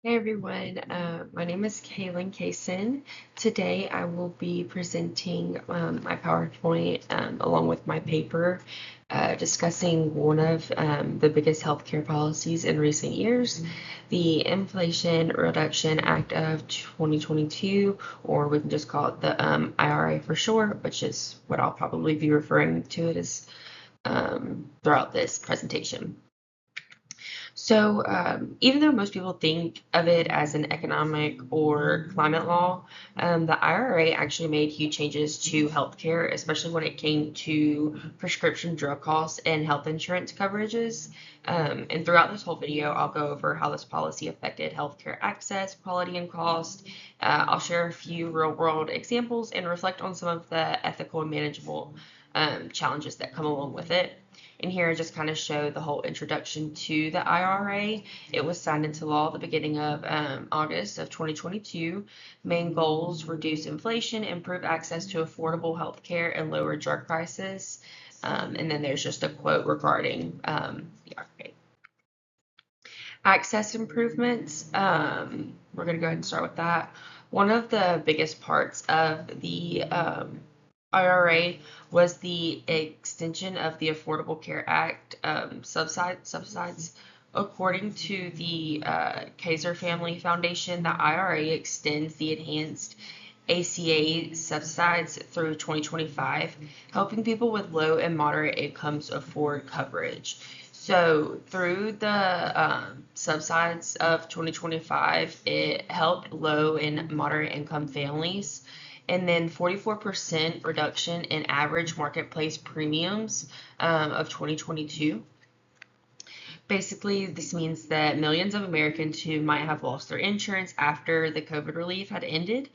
Hey everyone, my name is Kaylin Kaysen. Today I will be presenting my PowerPoint along with my paper discussing one of the biggest healthcare policies in recent years, the Inflation Reduction Act of 2022, or we can just call it the IRA for short, which is what I'll probably be referring to it as throughout this presentation. So, even though most people think of it as an economic or climate law, the IRA actually made huge changes to healthcare, especially when it came to prescription drug costs and health insurance coverages. And throughout this whole video, I'll go over how this policy affected healthcare access, quality, and cost. I'll share a few real world examples and reflect on some of the ethical and manageable challenges that come along with it. And here I just kind of show the whole introduction to the IRA. It was signed into law at the beginning of August of 2022. Main goals: reduce inflation, improve access to affordable health care, and lower drug prices. And then there's just a quote regarding the IRA. Access improvements. We're going to go ahead and start with that. One of the biggest parts of the IRA was the extension of the Affordable Care Act subsides. According to the Kaiser Family Foundation, the IRA extends the enhanced ACA subsides through 2025, helping people with low and moderate incomes afford coverage. So through the subsides of 2025, it helped low and moderate income families, and then 44% reduction in average marketplace premiums of 2022. Basically, this means that millions of Americans who might have lost their insurance after the COVID relief had ended,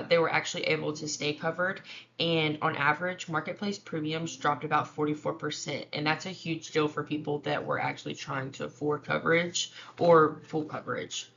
they were actually able to stay covered. And on average, marketplace premiums dropped about 44%. And that's a huge deal for people that were actually trying to afford coverage or full coverage.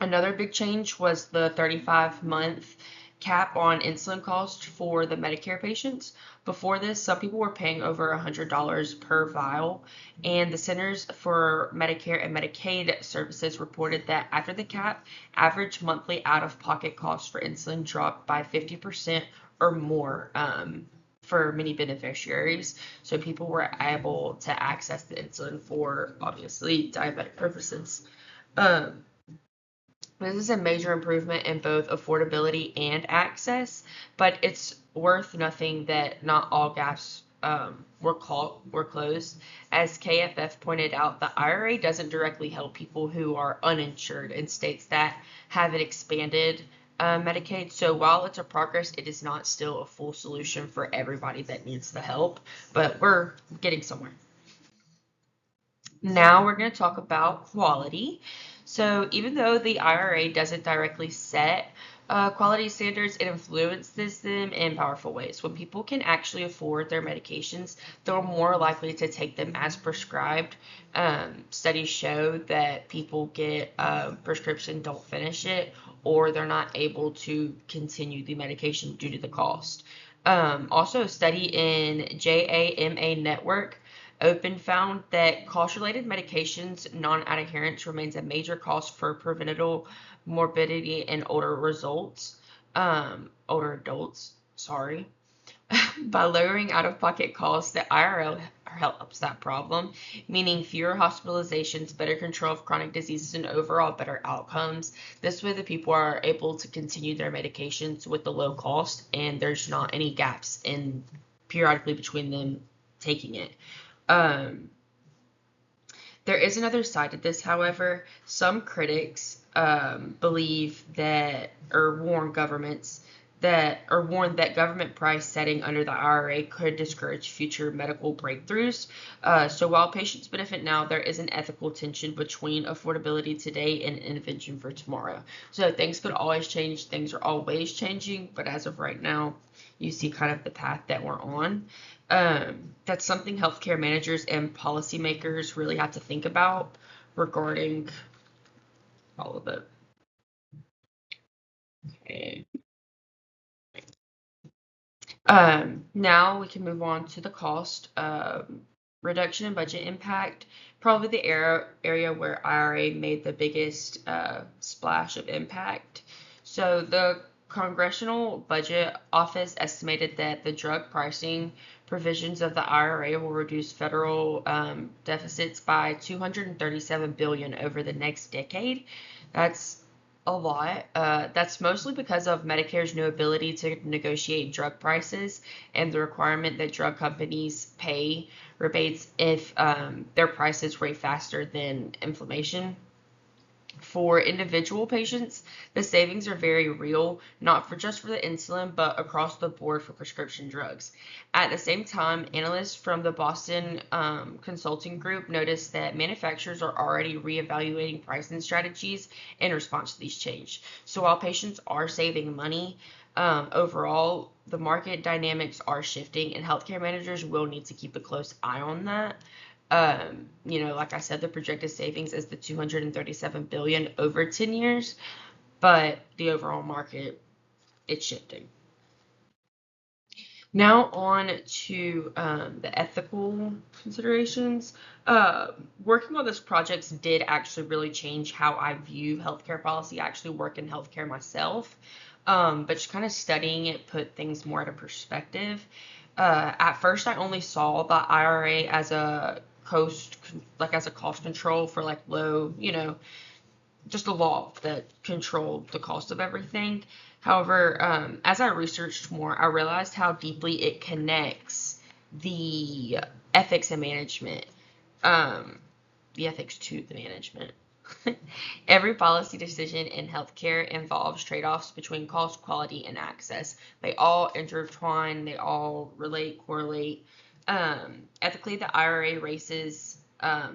Another big change was the 35-month cap on insulin cost for the Medicare patients. Before this, some people were paying over $100 per vial, and the Centers for Medicare and Medicaid Services reported that after the cap, average monthly out-of-pocket costs for insulin dropped by 50% or more for many beneficiaries. So people were able to access the insulin for obviously diabetic purposes. This is a major improvement in both affordability and access, but it's worth noting that not all gaps were closed. As KFF pointed out, the IRA doesn't directly help people who are uninsured in states that have it expanded Medicaid. So while it's a progress, it is not still a full solution for everybody that needs the help, but we're getting somewhere. Now we're going to talk about quality. So even though the IRA doesn't directly set quality standards, it influences them in powerful ways. When people can actually afford their medications, they're more likely to take them as prescribed. Studies show that people get a prescription, don't finish it, or they're not able to continue the medication due to the cost. Also, a study in JAMA Network Open found that cost-related medications non-adherence remains a major cost for preventable morbidity in older adults. Sorry. By lowering out-of-pocket costs, the IRL helps that problem, meaning fewer hospitalizations, better control of chronic diseases, and overall better outcomes. This way, the people are able to continue their medications with the low cost, and there's not any gaps in periodically between them taking it. There is another side to this, however. Some critics believe that, or warn governments that, or warn that government price setting under the IRA could discourage future medical breakthroughs. So while patients benefit now, there is an ethical tension between affordability today and intervention for tomorrow. So things could always change, things are always changing, but as of right now, you see kind of the path that we're on. That's something healthcare managers and policymakers really have to think about regarding all of it. Okay. Now we can move on to the cost. Reduction in budget impact, probably the area where IRA made the biggest splash of impact. So the Congressional Budget Office estimated that the drug pricing provisions of the IRA will reduce federal deficits by 237 billion over the next decade. That's a lot. That's mostly because of Medicare's new ability to negotiate drug prices and the requirement that drug companies pay rebates if their prices rate faster than inflation. For individual patients, the savings are very real, not for just for the insulin, but across the board for prescription drugs. At the same time, analysts from the Boston Consulting Group noticed that manufacturers are already reevaluating pricing strategies in response to these changes. So while patients are saving money, overall, the market dynamics are shifting, and healthcare managers will need to keep a close eye on that. Like I said, the projected savings is the 237 billion over 10 years, but the overall market, it's shifting. Now on to the ethical considerations. Working on this project did actually really change how I view healthcare policy. I actually work in healthcare myself, but just kind of studying it put things more into perspective. At first, I only saw the IRA as a cost control for like low, just a law that controlled the cost of everything. However, as I researched more, I realized how deeply it connects the ethics and management, the ethics to the management. Every policy decision in healthcare involves trade-offs between cost, quality, and access. They all intertwine, they all relate, correlate. Ethically, the IRA raises a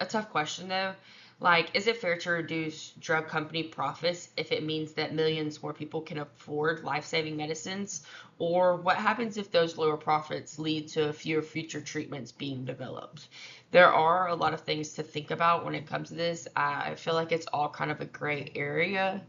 tough question though. Like, is it fair to reduce drug company profits if it means that millions more people can afford life-saving medicines? Or what happens if those lower profits lead to fewer future treatments being developed? There are a lot of things to think about when it comes to this. I feel like it's all kind of a gray area.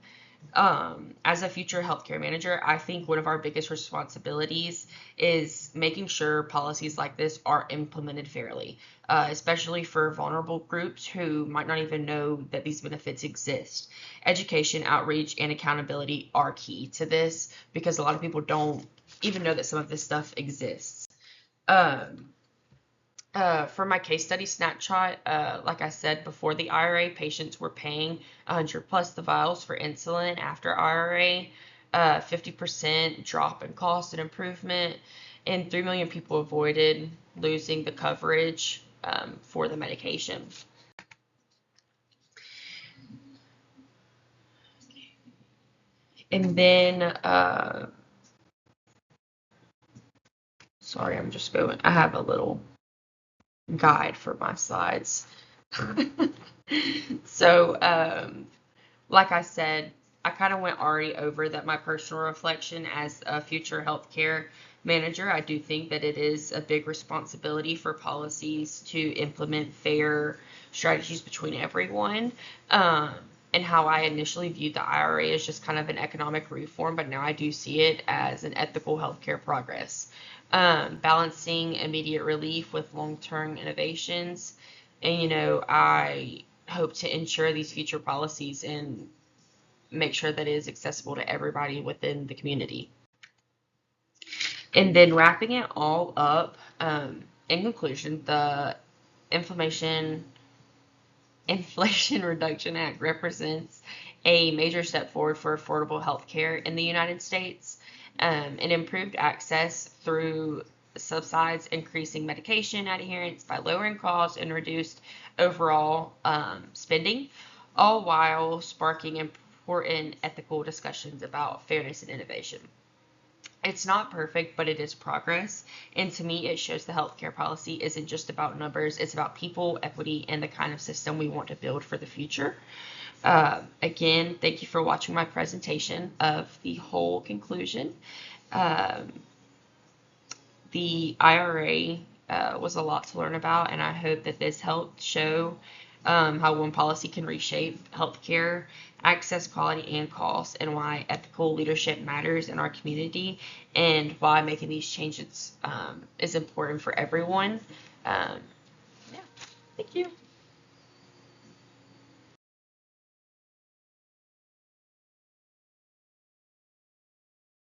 As a future healthcare manager, I think one of our biggest responsibilities is making sure policies like this are implemented fairly, especially for vulnerable groups who might not even know that these benefits exist. Education, outreach, and accountability are key to this because a lot of people don't even know that some of this stuff exists. Um, for my case study snapshot, like I said before, the IRA patients were paying 100 plus the vials for insulin after IRA, 50% drop in cost and improvement, and 3 million people avoided losing the coverage for the medication. And then, sorry, I'm just going, I have a little guide for my slides. So, like I said, I kind of went already over that my personal reflection as a future healthcare manager. I do think that it is a big responsibility for policies to implement fair strategies between everyone. And how I initially viewed the IRA as just kind of an economic reform, but now I do see it as an ethical healthcare progress. Balancing immediate relief with long-term innovations. And, I hope to ensure these future policies and make sure that it is accessible to everybody within the community. And then wrapping it all up, in conclusion, the Inflammation Inflation Reduction Act represents a major step forward for affordable health care in the United States. And improved access through subsides, increasing medication adherence by lowering costs and reduced overall spending, all while sparking important ethical discussions about fairness and innovation. It's not perfect, but it is progress. And to me, it shows the healthcare policy isn't just about numbers, it's about people, equity, and the kind of system we want to build for the future. Again, thank you for watching my presentation of the whole conclusion. The IRA was a lot to learn about, and I hope that this helped show how one policy can reshape healthcare access, quality, and cost, and why ethical leadership matters in our community, and why making these changes is important for everyone. Yeah, thank you.